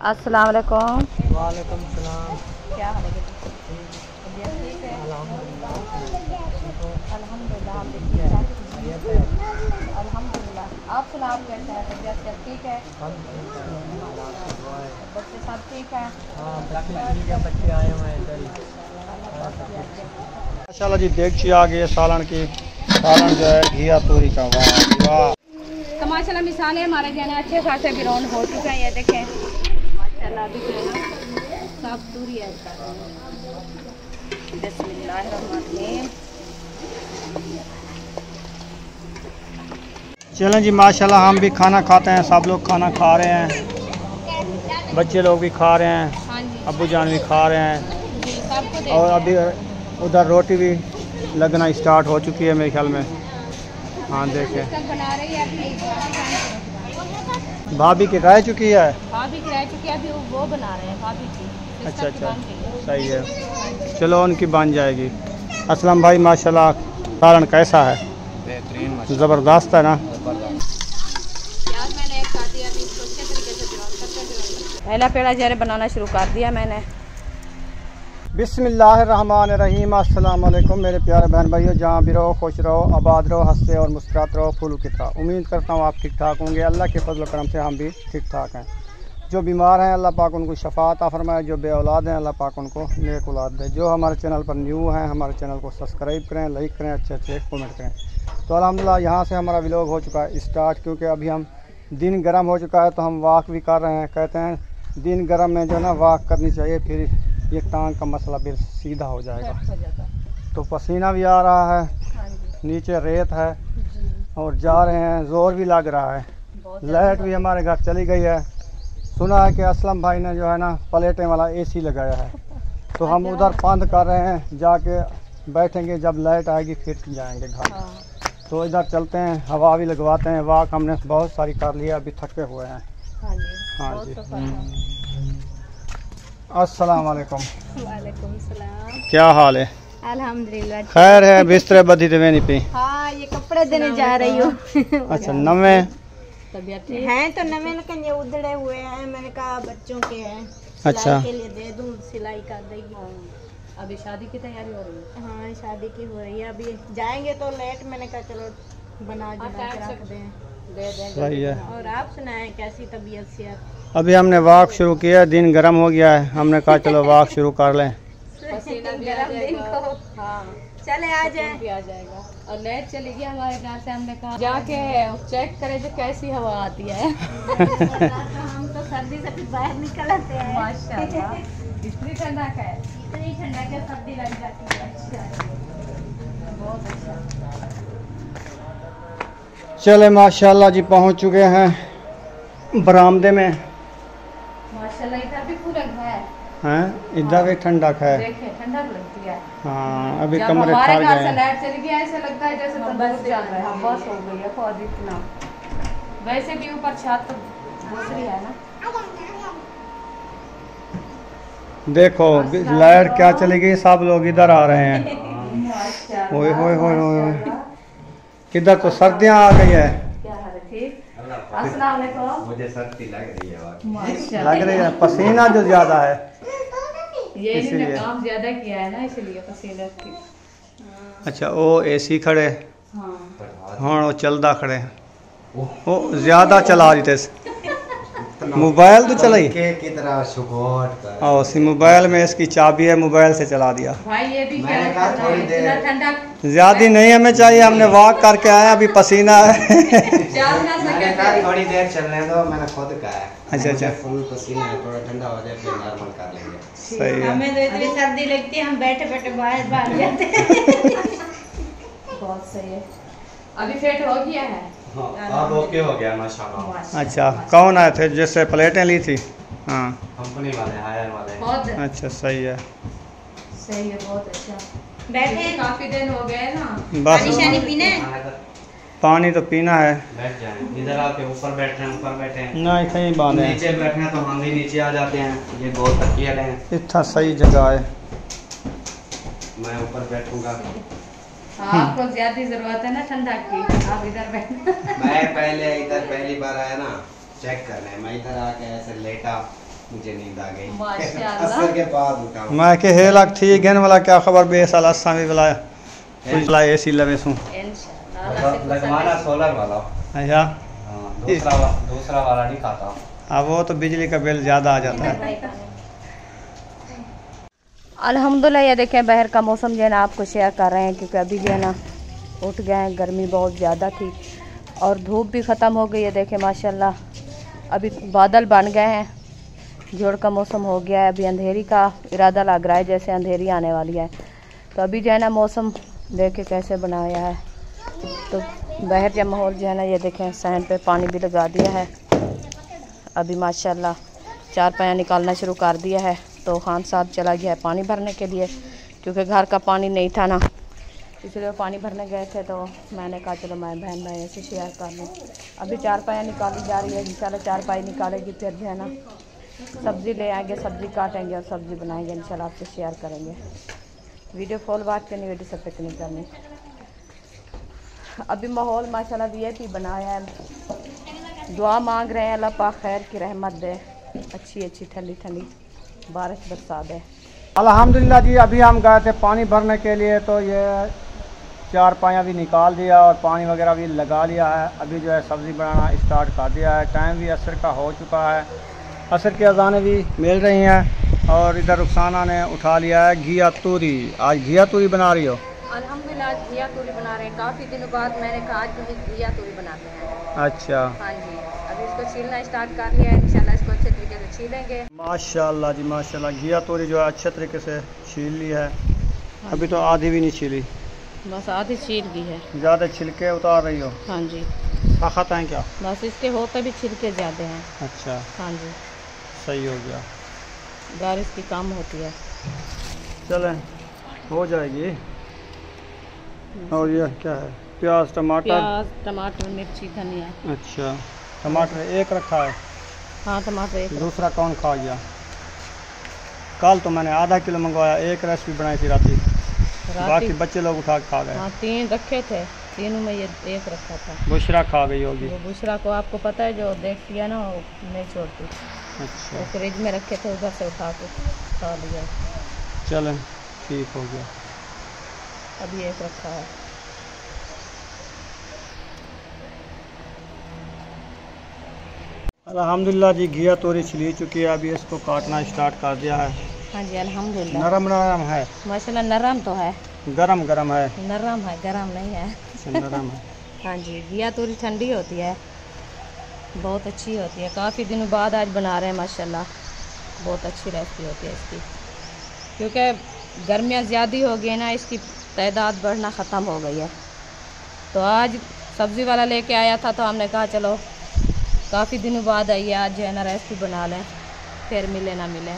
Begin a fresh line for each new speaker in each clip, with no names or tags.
अस्सलाम वालेकुम।
वालेकुम सलाम।
क्या हाल है? तबीयत ठीक है? अल्हम्दुलिल्लाह हम भी ठीक है। अल्हम्दुलिल्लाह। आप सुनाओ, आप कैसे हैं? तबीयत सब ठीक है? बच्चे सब ठीक हैं?
हाँ बच्चे ठीक है, बच्चे आए हुए हैं इधर ही।
माशाल्लाह जी देखिए आ गई सालन की, सालन जो है घिया तोरी का। वाह
तो माशाल्लाह मिसालें हमारे जो है ना अच्छे खासे ग्राउंड हो चुके हैं। ये देखें माशाल्लाह अभी जो है ना साफ तूरी है। बिस्मिल्लाहिर्रहमानिर्रहीम।
चलें जी माशाल्लाह हम भी खाना खाते हैं, सब लोग खाना खा रहे हैं, बच्चे लोग भी खा रहे हैं,
हाँ जी
अब्बू जान भी खा रहे हैं
जी, सबको दे
और अभी उधर रोटी भी लगना स्टार्ट हो चुकी है मेरे ख्याल में। हाँ देखें
सब बना रही है अपनी
भाभी की रह चुकी है।
भाभी की रह चुकी है, अभी वो बना रहे हैं भाभी की।
अच्छा अच्छा सही है, चलो उनकी बन जाएगी। असलम भाई माशाल्लाह सालन कैसा है?
बेहतरीन,
ज़बरदस्त है ना।
पहला पेड़ा जहर बनाना शुरू कर दिया मैंने।
बिस्मिल्लाहिर्रहमानिर्रहीम। अस्सलाम वालेकुम मेरे प्यारे बहन भाइयों, जहाँ भी रहो खुश रहो, आबाद रहो, हंसते और मुस्कुराते रहो फूलों की तरह। उम्मीद करता हूँ आप ठीक ठाक होंगे। अल्लाह के फजल करम से हम भी ठीक ठाक हैं। जो बीमार हैं अल्लाह पाक उनको शफा अता फरमाए, जो बे औलाद हैं अल्लाह पाक उनको नेक औलाद दे। जो हमारे चैनल पर न्यू हैं हमारे चैनल को सब्सक्राइब करें, लाइक करें, अच्छे अच्छे कमेंट करें। तो अल्हम्दुलिल्लाह यहाँ से हमारा व्लॉग हो चुका है स्टार्ट, क्योंकि अभी हम दिन गर्म हो चुका है तो हम वॉक भी कर रहे हैं। कहते हैं दिन गर्म में जो है ना वॉक करनी चाहिए, फिर ये टांग का मसला भी सीधा हो जाएगा। तो पसीना भी आ रहा है, नीचे रेत है और जा रहे हैं, ज़ोर भी लग रहा है। लाइट भी हमारे घर चली गई है। सुना है कि असलम भाई ने जो है ना प्लेटें वाला एसी लगाया है, तो हम उधर बंद कर रहे हैं, जाके बैठेंगे, जब लाइट आएगी फिर जाएंगे घर। तो इधर चलते हैं, हवा भी लगवाते हैं। वॉक हमने बहुत सारी कर लिया, अभी थके हुए हैं। हाँ जी अस्सलाम वालेकुम।
वालेकुम सलाम।
क्या हाल है?
अल्हम्दुलिल्लाह
खैर है, बिस्तर बदी तो नहीं पी।
हाँ ये कपड़े देने जा रही हूँ।
अच्छा नवे
तबीयत
हैं तो नवे, लेकिन ये उधड़े हुए हैं, मैंने कहा बच्चों के हैं
अच्छा
सिलाई के लिए दे दूं, सिलाई कर देगी।
अभी शादी की तैयारी हो रही है।
हाँ शादी की हो रही है, अभी जाएंगे तो लेट, मैंने कहा चलो बना के रख दें।
दे दें।
सही है।
और आप सुनाएं कैसी तबीयत सेहत?
अभी हमने वॉक शुरू किया, दिन गर्म हो गया है, हमने कहा चलो वॉक शुरू कर लें।
पसीना भी आ जाएगा। हाँ
चले आ जाए
भी आ जाएगा। और लाइट चली गई हमारे घर से, हमने कहा जाके चेक करें जो कैसी हवा आती है।
हम तो सर्दी से फिर बाहर निकल आते हैं।
माशाल्लाह इतनी ठंडक है।
इतनी ठंडा के सर्दी लग जाती है।
बहुत अच्छा।
चले माशाल्लाह जी पहुंच चुके हैं बरामदे में।
माशाल्लाह इधर भी कूलर है।
हैं इधर भी ठंडक है।
देखिए ठंडक लगती है।
हाँ अभी
जब
कमरे
हमारे
ठर
घर
गए
से
हैं।
लाइट चली गई ऐसे लगता है जैसे बस चल रहा है। बस हो गई है खुद इतना। वैसे भी ऊपर छत दूसरी है ना।
देखो लाइट क्या चली गई, सब लोग इधर आ रहे हैं। ओए होए होए होए, इधर तो सर्दियाँ आ गई है।
क्या हाल है? ठीक। अस्सलाम वालेकुम।
मुझे सर्दी लग रही है।
माशाल्लाह
लग रही है, पसीना जो ज्यादा है
ये इन्होंने
इसीलिए।
काम ज्यादा किया है ना, इसलिए पसीने की।
अच्छा वो एसी खड़े,
हाँ
हाँ वो चलदा खड़े, वो ज्यादा चला रही थे। मोबाइल तो चलाई
की तरह शुगोट कर।
और उसी मोबाइल में इसकी चाबी है, मोबाइल से चला दिया।
भाई ये भी क्या
मैंने कहा थोड़ी देर
ठंडा
ज्यादा नहीं हमें चाहिए, हमने वॉक करके आए, अभी पसीना है।
चल ना
मैंने
सके।
कहा थोड़ी देर चलने दो, मैंने खुद कहा है।
अच्छा अच्छा
फुल पसीना है, थोड़ा ठंडा हो जाए फिर नॉर्मल कर लेंगे।
सही है।
हमें तो इतनी सर्दी लगती है, हम बैठे बैठे बाहर भाग जाते हैं।
बहुत सही है। अभी फिट हो गया है।
हाँ अब ओके हो गया माशाल्लाह।
अच्छा कौन आए थे जैसे प्लेटें ली थी? हाँ
कंपनी वाले हायर वाले।
बहुत
अच्छा सही है।
सही है, बहुत अच्छा।
बैठे हैं,
काफी दिन हो गए ना।
बस
पानी शानी पीना है?
पानी तो पीना है
बैठ जाए, इधर आके ऊपर बैठे हैं, ऊपर बैठे हैं।
ना, इतना ही बांधे हैं।
नीचे बैठे हैं तो हम भी नीचे आ जाते हैं। ये दो तकिए हैं,
इतना सही जगह है।
मैं ऊपर बैठूंगा।
आपको ज्यादा जरूरत है ना ठंडा की, आप इधर बैठना।
मैं पहले इधर पहली बार आया ना चेक करने, मैं इधर आके ऐसे लेटा मुझे नींद आ गई
माशाल्लाह।
असर के बाद उठा हूँ।
मैं के हेलक थी गेन वाला क्या खबर बेसाल अस्सा में बुलाया कुछ ला एसी लवे सू
इंशाल्लाह
लगवाना सोलर वाला।
अच्छा
हाँ, दूसरा वाला नहीं खाता।
अब वो तो बिजली का बिल ज़्यादा आ जाता है।
अल्हम्दुलिल्लाह ये देखें बाहर का मौसम जो है ना आपको शेयर कर रहे हैं, क्योंकि अभी जो है ना उठ गए हैं, गर्मी बहुत ज़्यादा थी और धूप भी ख़त्म हो गई है। देखें माशाल्लाह अभी बादल बन गए हैं, जोड़ का मौसम हो गया है। अभी अंधेरी का इरादा लग रहा है, जैसे अंधेरी आने वाली है। तो अभी जो है ना मौसम देखे कैसे बनाया है। तो बाहर का माहौल जो है ना ये देखें, सहन पे पानी भी लगा दिया है। अभी माशाल्लाह चार पाया निकालना शुरू कर दिया है। तो खान साहब चला गया है पानी भरने के लिए, क्योंकि घर का पानी नहीं था ना, इसलिए पानी भरने गए थे। तो मैंने कहा चलो मैं बहन भाई से शेयर कर लूँ। अभी चार पाया निकाली जा रही है, इंशाल्लाह चार पाई निकालेगी फिर जो है ना सब्ज़ी ले आएंगे, सब्ज़ी काटेंगे और सब्ज़ी बनाएंगे, इंशाल्लाह आपसे शेयर करेंगे। वीडियो फुल वॉच करनी, वीडियो सब तक नहीं करनी। अभी माहौल माशाल्लाह वीआईपी बनाया है। दुआ मांग रहे हैं अल्लाह पाक खैर की रहमत दे, अच्छी अच्छी ठंडी ठंडी बारिश बरसा दे।
अल्हम्दुलिल्लाह जी अभी हम गए थे पानी भरने के लिए, तो ये चार पाया भी निकाल दिया और पानी वगैरह भी लगा लिया है। अभी जो है सब्ज़ी बनाना स्टार्ट कर दिया है। टाइम भी असर का हो चुका है, असर की अज़ानें भी मिल रही हैं। और इधर रुखसाना ने उठा लिया है घिया तूरी। आज घिया तूरी बना रही हो?
अल्हम्दुलिल्लाह आज घिया तूरी बना रहे हैं। काफ़ी दिनों बाद मैंने कहा आज भी घिया तूरी बनाते हैं।
अच्छा
हाँ जी, अभी इसको छीलना स्टार्ट कर लिया है, इंशाल्लाह इसको अच्छे तरीके से छीलेंगे।
माशाल्लाह जी माशाल्लाह, घिया तोरी जो है अच्छे तरीके से छील ली है। अभी तो आधी भी नहीं छीली,
बस आधी छील दी है।
ज़्यादा छिलके उतार रही हो?
हाँ जी,
ताकत है क्या?
बस इसके होते भी छिलके ज़्यादा हैं।
अच्छा
हाँ जी,
सही हो गया,
बारिश की कम होती है।
चलें हो जाएगी। और ये क्या है? प्याज टमाटर?
प्याज टमाटर मिर्ची धनिया।
अच्छा टमाटर एक रखा है?
हाँ टमाटर एक।
दूसरा कौन खा गया? कल तो मैंने आधा किलो मंगवाया, एक रेसिपी बनाई थी राती, बाकी बच्चे लोग उठा के खा गए।
हाँ 3 रखे थे, तीनों में ये एक रखा था।
बुशरा खा गई होगी।
वो बुशरा को आपको पता है जो देख लिया ना वो नहीं छोड़ती।
अच्छा
वो फ्रिज में रखे थे, उधर से उठा के खा लिया।
चलें ठीक हो गया।
अभी एक रखा है।
अल्हम्दुलिल्लाह जी घिया तोरी छिली चुकी है। अभी इसको काटना स्टार्ट कर दिया है।
हाँ जी अल्हम्दुलिल्लाह।
नरम नरम है?
माशाल्लाह नरम तो है।
गरम गरम है?
नरम है, गरम नहीं है।
अच्छा, नरम है।
हाँ जी, घिया तोरी ठंडी होती है, बहुत अच्छी होती है। काफ़ी दिनों बाद आज बना रहे हैं माशाल्लाह, बहुत अच्छी रेसिपी होती है इसकी। क्योंकि गर्मियाँ ज़्यादा हो गई ना, इसकी तादाद बढ़ना ख़त्म हो गई है। तो आज सब्ज़ी वाला लेके आया था, तो हमने कहा चलो काफ़ी दिनों बाद आई है, आज जो है ना रेसिपी बना लें, फिर मिले ना मिले।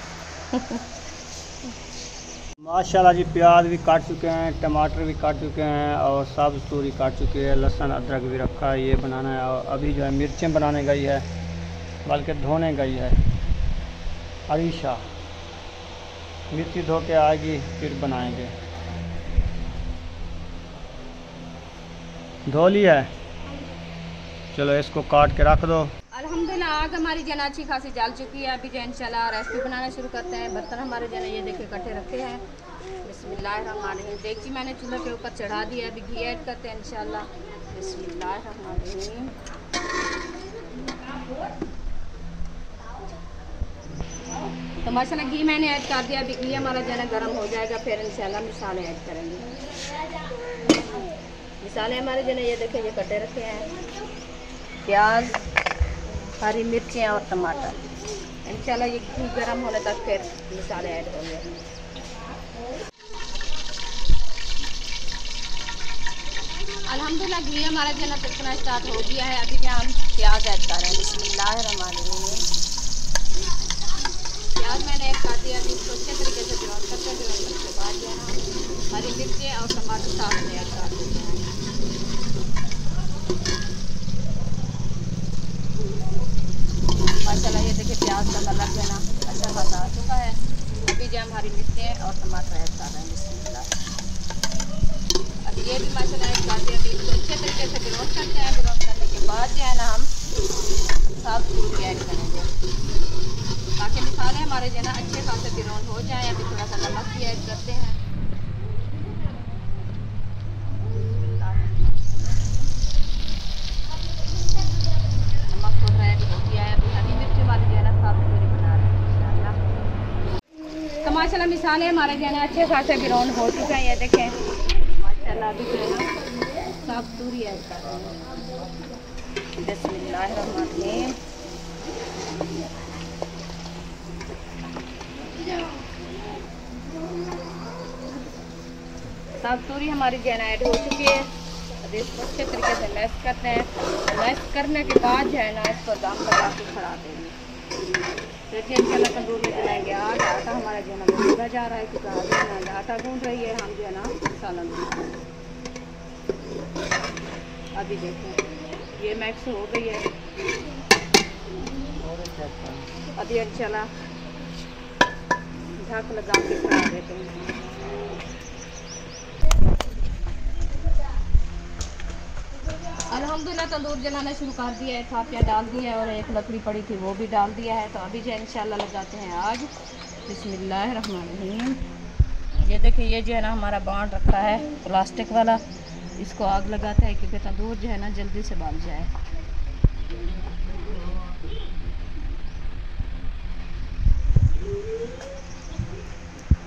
माशाल्लाह जी प्याज भी काट चुके हैं, टमाटर भी काट चुके हैं और सब्ज़ तूरी काट चुकी है, लहसुन अदरक भी रखा है, ये बनाना है। और अभी जो है मिर्चें बनाने गई है, बल्कि धोने गई है अरीशा। मिर्ची धो के आएगी फिर बनाएंगे। धो ली है, चलो इसको काट के रख दो।
अल्हम्दुलिल्लाह आग हमारी जना अच्छी खासी जल चुकी है। अभी जो इंशाल्लाह रेसिपी बनाना शुरू करते हैं। बर्तन हमारे जना ये देखिए इकट्ठे रखे हैं। बिस्मिल्लाहिर्रहमानिर्रहीम। देखिए मैंने चूल्हे के ऊपर चढ़ा दिया, अभी घी ऐड करते हैं इंशाल्लाह। बिस्मिल्लाहिर्रहमानिर्रहीम। तो माशाल्लाह घी मैंने ऐड कर दिया। अभी घी हमारा जना गर्म हो जाएगा, फिर इंशाल्लाह मसाले ऐड करेंगे। मसाले हमारे जना ये देखिए ये कटे रखे हैं, प्याज, हरी मिर्चें और टमाटर। इंशाल्लाह ये घी गर्म होने तक फिर मसाले ऐड होंगे। अल्हम्दुलिल्लाह घी हमारा जना पकना स्टार्ट हो गया है। अभी क्या हम प्याज ऐड कर रहे हैं। बिस्मिल्लाहिर्रहमानिर्रहीम। प्याज मैंने ऐड कर दिया। अभी इसको अच्छे तरीके से ब्राउन करने के बाद जो है ना हरी मिर्चें और टमाटर साथ में ऐड कर देते हैं। माशाल्लाह ये देखिए प्याज का कलर जो है ना अच्छा खासा आ चुका है। अभी जो हम हरी मिर्चें और टमाटर ऐड कर रहे हैं। बिस्मिल्लाह। अभी ये भी माशाल्लाह ऐड कर दिया। अभी इसको अच्छे तरीके से ग्रोथ करते हैं। ग्रोथ करने के बाद जो है ना हम साफ दूध ऐड करेंगे, ताकि मिसाल हमारे जो है ना अच्छे खासे ब्राउन हो जाए। अभी थोड़ा सा नमक भी ऐड करते हैं। नमक थोड़ा ऐड हो गया है। अभी हरी मिर्ची वाली जो है ना साफ पूरी बना रहे हैं इंशाल्लाह। तो माशाल्लाह मिसाले हमारे जो है ना अच्छे खासे ब्राउन हो चुके हैं। ये देखें माशाल्लाह अभी जो है ना साफ पूरी ऐड कर रहे हैं। बिस्मिल्लाहिर्रहमानिर्रहीम। साफ पूरी हमारी जो है ना ऐड हो चुकी है। अब इसको अच्छे तरीके से मैश करते हैं। मैश करने के बाद जो है ना इसको दम लगा के खड़ा देंगे। देखिए इंशाल्लाह तंदूर में बनाएंगे। आज आटा हमारा जो है ना गूंदा जा रहा है क्योंकि आगे आटा गूंद रही है। हम जो है ना मसाला अभी देखें ये मैक्स हो गई है। अभी इंशाल्लाह ढक लगा के खड़ा देते हैं। अल्हम्दुलिल्लाह तंदूर जलाना शुरू कर दिया है। थापियाँ डाल दी है और एक लकड़ी पड़ी थी वो भी डाल दिया है। तो अभी जो इंशाल्लाह लगाते हैं आग। बिस्मिल्लाहिर्रहमानिर्रहीम। ये देखिए ये जो है ना हमारा बांध रखा है प्लास्टिक वाला, इसको आग लगाते हैं क्योंकि तंदूर जो है ना जल्दी से बाल जाए।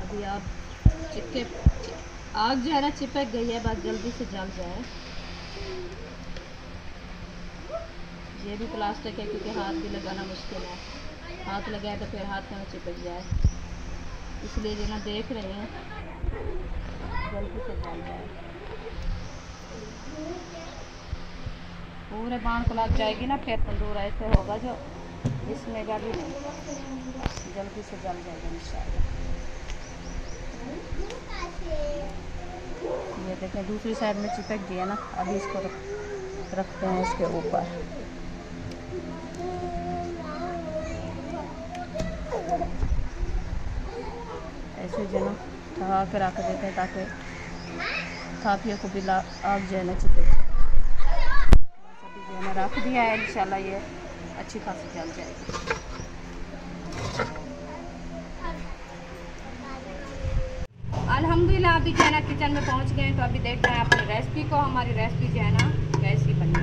अभी आप आग जो है ना चिपक गई है, बस जल्दी से जल जाए। ये भी प्लास्टिक है क्योंकि हाथ भी लगाना मुश्किल है। हाथ लगाए तो फिर हाथ में चिपक जाए, इसलिए जो ना देख रहे हैं जल्दी से जल जाए। पूरे बाण को लग जाएगी ना फिर तंदूर ऐसे होगा जो इसमें का भी नहीं, जल्दी से जल जाएगा इंशाल्लाह। ये देखें दूसरी साइड में चिपक गया ना। अभी इसको रखते हैं इसके ऊपर। ऐसे जो ना ठहा के रख देते हैं ताकि थापियों को भी आग जो है ना चिपक। अभी जो है ना रख दिया है इंशाल्लाह ये अच्छी खासी जल जाएगी। अल्हम्दुलिल्लाह अभी जो है ना किचन में पहुंच गए हैं। तो अभी देख रहे हैं अपनी रेसिपी को। हमारी रेसिपी जो है ना कैसी बनी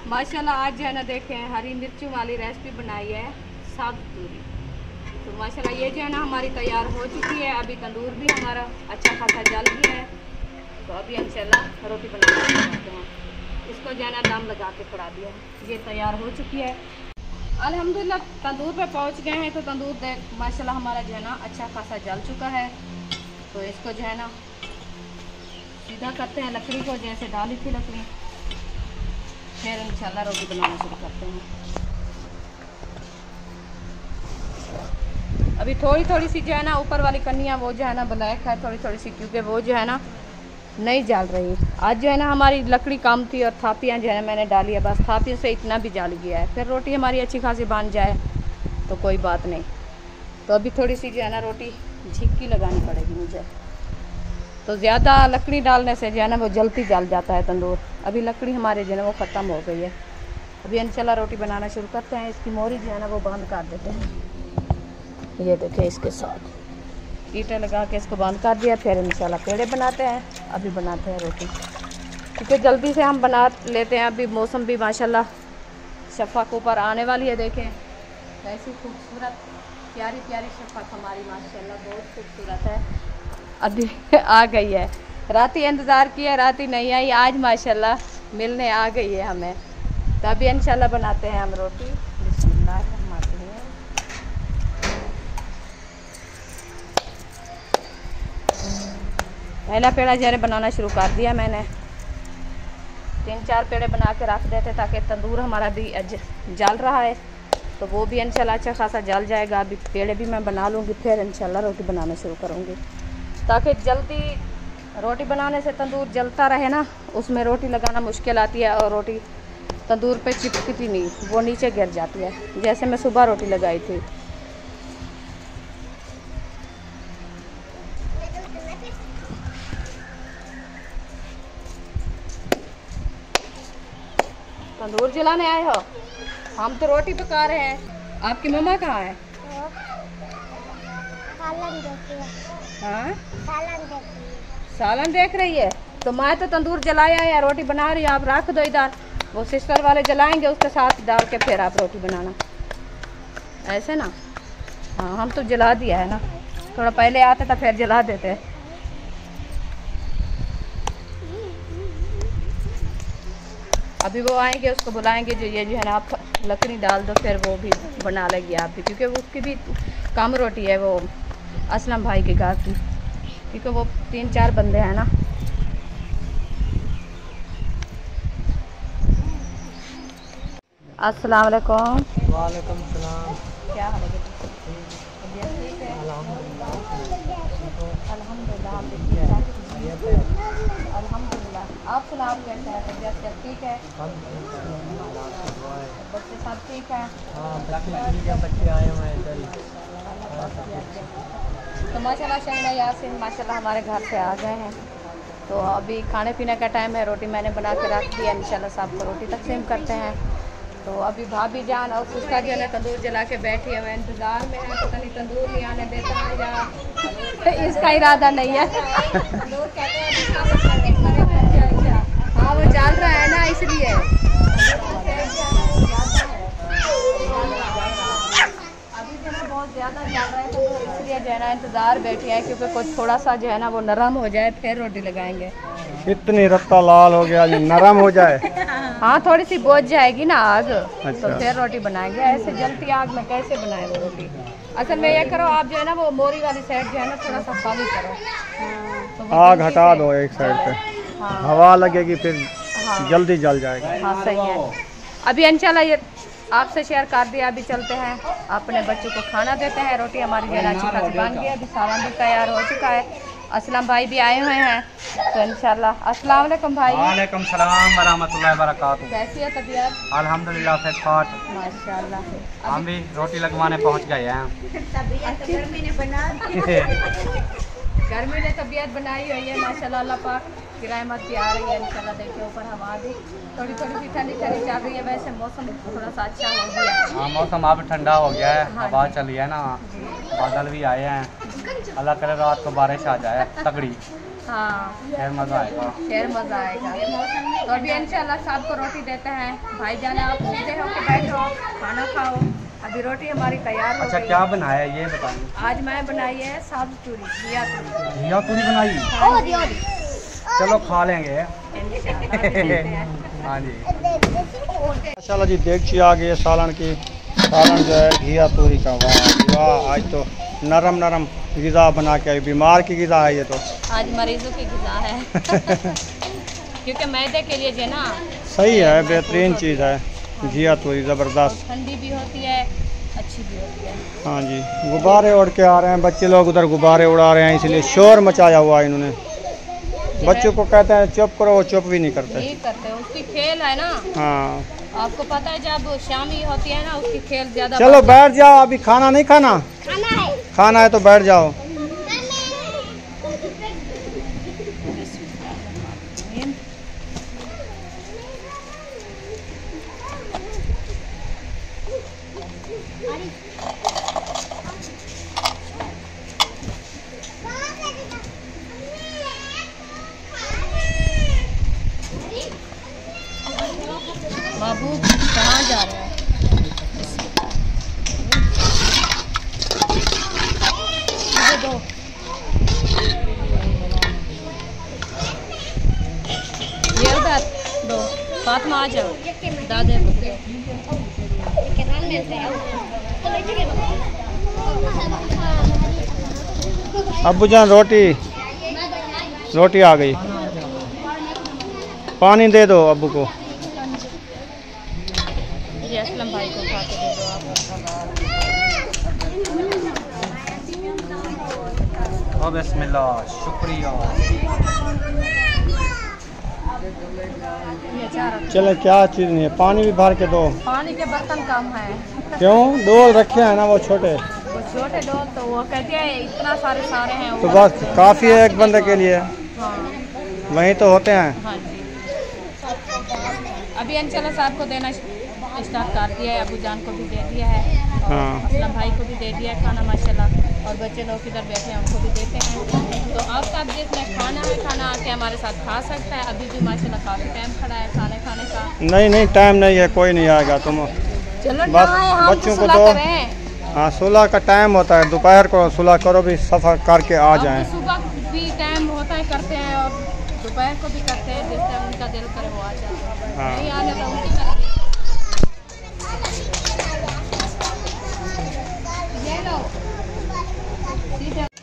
माशाल्लाह। आज जो है ना देखें हरी मिर्चों वाली रेसिपी बनाई है साबुत पूरी। तो माशाल्लाह ये जो है ना हमारी तैयार हो चुकी है। अभी तंदूर भी हमारा अच्छा खासा जल गया है। तो अभी इंशाल्लाह रोटी बनाना शुरू करते हैं। इसको जो है ना दम लगा के पड़ा दिया है। ये तैयार हो चुकी है। अल्हम्दुलिल्लाह तंदूर पे पहुंच गए हैं। तो तंदूर देख माशाल्लाह हमारा जो है ना अच्छा खासा जल चुका है। तो इसको जो है ना सीधा करते हैं लकड़ी को, जैसे डाली थी लकड़ी। फिर इंशाल्लाह रोटी बनाना शुरू करते हैं। अभी थोड़ी थोड़ी सी जो है ना ऊपर वाली कन्नियाँ वो जो है ना ब्लैक है थोड़ी थोड़ी सी, क्योंकि वो जो है ना नहीं जल रही। आज जो है ना हमारी लकड़ी कम थी और थापियाँ जो है ना मैंने डाली है। बस थापियों से इतना भी जल गया है। फिर रोटी हमारी अच्छी खासी बन जाए तो कोई बात नहीं। तो अभी थोड़ी सी जो है ना रोटी झिक्की लगानी पड़ेगी मुझे। तो ज़्यादा लकड़ी डालने से जो है ना वो जल्दी जल जाता है तंदूर। अभी लकड़ी हमारे जो है ना वो ख़त्म हो गई है। अभी इंशाल्लाह रोटी बनाना शुरू करते हैं। इसकी मोरी जो है ना वो बंद कर देते हैं। ये देखिए इसके साथ ईंटें लगा के इसको बंद कर दिया। फिर इंशाल्लाह पेड़े बनाते हैं। अभी बनाते हैं रोटी क्योंकि जल्दी से हम बना लेते हैं। अभी मौसम भी माशाल्लाह शफ़क़ ऊपर आने वाली है। देखें कैसी खूबसूरत प्यारी प्यारी शफ़क़ हमारी माशाल्लाह बहुत खूबसूरत है। अभी आ गई है। रात ही इंतज़ार किया, रात ही नहीं आई, आज माशाल्लाह मिलने आ गई है हमें। तो अभी इंशाल्लाह बनाते हैं हम रोटी। बिस्मिल्लाहिर्रहमानिर्रहीम। पहला पेड़ा जरे बनाना शुरू कर दिया मैंने। 3-4 पेड़े बना के रख देते ताकि तंदूर हमारा भी जल रहा है तो वो भी इंशाल्लाह अच्छा खासा जल जाएगा। अभी पेड़े भी मैं बना लूँगी, फिर इंशाल्लाह रोटी बनाना शुरू करूँगी ताकि जल्दी रोटी बनाने से तंदूर जलता रहे ना। उसमें रोटी लगाना मुश्किल आती है और रोटी तंदूर पे चिपकती नहीं, वो नीचे गिर जाती है। जैसे मैं सुबह रोटी लगाई थी। तंदूर जलाने आए हो? हम तो रोटी पका रहे हैं। आपकी मम्मा कहाँ है? हाँ, सालन देख रही है। तो मैं तो तंदूर जलाया है, रोटी बना रही हूँ। आप रख दो इधर, वो सिस्टर वाले जलाएंगे, उसके साथ डाल के फिर आप रोटी बनाना, ऐसे ना। हाँ, हम तो जला दिया है ना, थोड़ा पहले आते तो फिर जला देते। अभी वो आएंगे, उसको बुलाएंगे, जो ये जो है ना, आप लकड़ी डाल दो, फिर वो भी बना लेगी आप भी, क्योंकि वो उसकी भी कम रोटी है वो असलम भाई के घर की, क्योंकि वो 3-4 बंदे हैं ना। अस्सलाम वालेकुम।
वालेकुम सलाम।
क्या हाल है बेटा? तबीयत ठीक है? अल्हम्दुलिल्लाह, हम भी ठीक है, अल्हम्दुलिल्लाह। आप सुनाओ, आप कैसे हैं? तबीयत सब ठीक है? बच्चे सब ठीक हैं?
बच्चे आए हुए हैं इधर।
तो माशाल्लाह शहीना यासिन माशाल्लाह हमारे घर से आ गए हैं। तो अभी खाने पीने का टाइम है, रोटी मैंने बना के रख दी है, इंशाल्लाह साहब को रोटी तकसीम करते हैं। तो अभी भाभी जान और सिस्टर जो है तंदूर जला के बैठी है, मैं इंतज़ार में है, पता नहीं तंदूर नहीं आने देता है या इसका इरादा नहीं है। तंदूर कहते हैं, हाँ वो जल रहा है ना, इसलिए। अभी जो है बहुत ज़्यादा जल रहा है तंदूर, इसलिए जो है ना इंतज़ार बैठी है, क्योंकि कुछ थोड़ा सा जो है ना वो नरम हो जाए, फिर रोटी लगाएंगे।
इतनी रत्ता लाल हो गया, नरम हो जाए।
हाँ, थोड़ी सी बोझ जाएगी ना आग,
अच्छा।
तो फिर रोटी बनाएंगे। ऐसे जलती आग में कैसे बनाए वो रोटी? असल में ये करो आप जो है ना, वो मोरी वाली साइड जो है ना थोड़ा सा खाली करो, तो वो
आग
जल्दी
हटा
से-
दो एक साइड पे,
हाँ,
हवा लगेगी फिर
हाँ,
जल्दी जल जाएगा।
हाँ सही है। अभी इंशाल्लाह ये आपसे शेयर कर दिया। अभी चलते हैं, अपने बच्चों को खाना देते हैं। रोटी हमारी जो है अच्छी खासी बन गई है, अभी सालन भी तैयार हो चुका है। असलम भाई भी आए हुए हैं, तो इंशाल्लाह। अस्सलाम वालेकुम भाई।
वालेकुम सलाम वरहमतुल्लाहि वबरकातुहू।
कैसी है तबीयत?
अल्हम्दुलिल्लाह फिट फाट।
माशाल्लाह।
हम भी रोटी लगवाने पहुंच गए हैं।
गर्मी ने बना
गर्मी ने तबीयत बनाई हुई है माशाल्लाह, अल्लाह पाक की रहमत भी आ रही है इंशाल्लाह। देखिए ऊपर हवा भी थोड़ी थोड़ी सी ठंडी ठंडी चल रही है। वैसे मौसम थोड़ा सा अच्छा हो गया है।
हाँ, मौसम अब ठंडा हो गया है,
हाँ
हवा चली है ना, बादल भी आए हैं। अल्लाह करे रात को बारिश आ जाए तगड़ी,
हाँ,
फिर मज़ा आएगा।
फिर मज़ा आएगा। तो अभी इंशाल्लाह सबको रोटी देते हैं। भाई जान आप सीधे होके बैठो, खाना खाओ। अभी रोटी हमारी तैयार हो
अच्छा,
गई।
क्या बनाया ये बताइए?
आज मैं बनाई है सब्ज तूरी, घिया तूरी।
घिया पूरी बनाई, चलो खा लेंगे। हाँ जी,
माशाल्लाह जी, देगची आ गई है सालन की। सालन जो है घिया तूरी का, वाह वाह, आज तो नरम नरम ग़िज़ा बना के आई। बीमार की ग़िज़ा है ये तो।
आज मरीजों की ग़िज़ा है क्योंकि मैदे के लिए जो ना
सही है, बेहतरीन चीज़ है घिया तूरी, ज़बरदस्त।
ठंडी भी होती है, अच्छी भी होती है।
हाँ जी, गुब्बारे उड़ के आ रहे हैं, बच्चे लोग उधर गुब्बारे उड़ा रहे हैं, इसलिए शोर मचाया हुआ है इन्होंने। बच्चों को कहते हैं चुप करो, वो चुप भी नहीं करते।
नहीं करते, उसकी खेल है ना।
हाँ,
आपको पता है जब शामी होती है ना, उसकी खेल ज्यादा।
चलो बैठ जाओ, अभी खाना नहीं खाना? खाना है तो बैठ जाओ।
बाबू कहाँ जा रहे हैं? ये दो। ये उधर दो। फातिमा आ जाओ, दादे को दो।
अब्बू जान रोटी आ गई, पानी दे दो अब्बू को।
ये असलम भाई को खा के दे दो आप।
ओ बिस्मिल्लाह, शुक्रिया।
ये चार
चले, क्या चीज़ नहीं है, पानी भी भर के दो।
पानी के बर्तन कम है।
क्यों? डोल रखे हैं ना वो छोटे,
वो छोटे डोल तो वो कहते हैं इतना सारे हैं
तो
वो।
बस काफ़ी है एक बंदे के लिए,
हाँ
वहीं तो होते हैं।
हाँ जी। अभी इंशाल्लाह साहब को देना स्टार्ट कर दिया है, अबू जान को भी दे दिया है और
हाँ।
असलम भाई को भी दे दिया है खाना माशाल्लाह, और बच्चे लोग इधर बैठे हैं उनको भी देते हैं। तो अब तक जिसने खाना है, खाना आके हमारे साथ खा सकता है। अभी भी माशाल्लाह काफ़ी टाइम खड़ा है खाने खाने का।
नहीं नहीं टाइम नहीं है, कोई नहीं आएगा। तुम
चलो
बस
हम
बच्चों को
सुलह
दो।
करें।
हाँ सुलह का टाइम होता है, दोपहर को सुलह करो भी सफ़र करके आ
अब
जाएं।
सुबह भी टाइम होता है करते हैं और दोपहर को भी करते हैं, जिस टाइम उनका दिल करे वो आ जाए।
हाँ।
नहीं आने तो उनकी तरफ ये लो।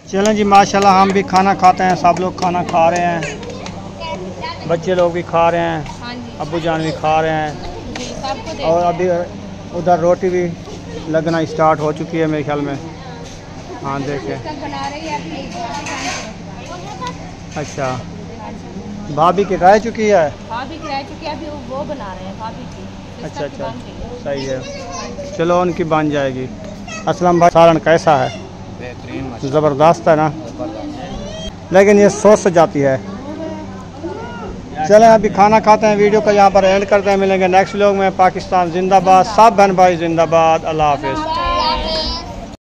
चलें जी माशाल्लाह हम भी खाना खाते हैं, सब लोग खाना खा रहे हैं, बच्चे लोग भी खा रहे हैं,
हाँ जी
अब्बू जान भी खा रहे हैं,
जी सबको दे
और अभी उधर रोटी भी लगना स्टार्ट हो चुकी है मेरे ख्याल में। हाँ देखें।
तक बना रही है अभी।
अच्छा भाभी की रह चुकी है।
भाभी की रह चुकी है, अभी वो बना रहे हैं भाभी की।
अच्छा अच्छा सही है, चलो उनकी बन जाएगी। असलम भाई सालन कैसा है?
बेहतरीन,
ज़बरदस्त है ना, लेकिन ये सोच से जाती है। चलें अभी खाना खाते हैं, वीडियो को यहाँ पर एंड करते हैं। मिलेंगे नेक्स्ट व्लॉग में। पाकिस्तान जिंदाबाद, सब बहन भाई जिंदाबाद। अल्लाह हाफिज़।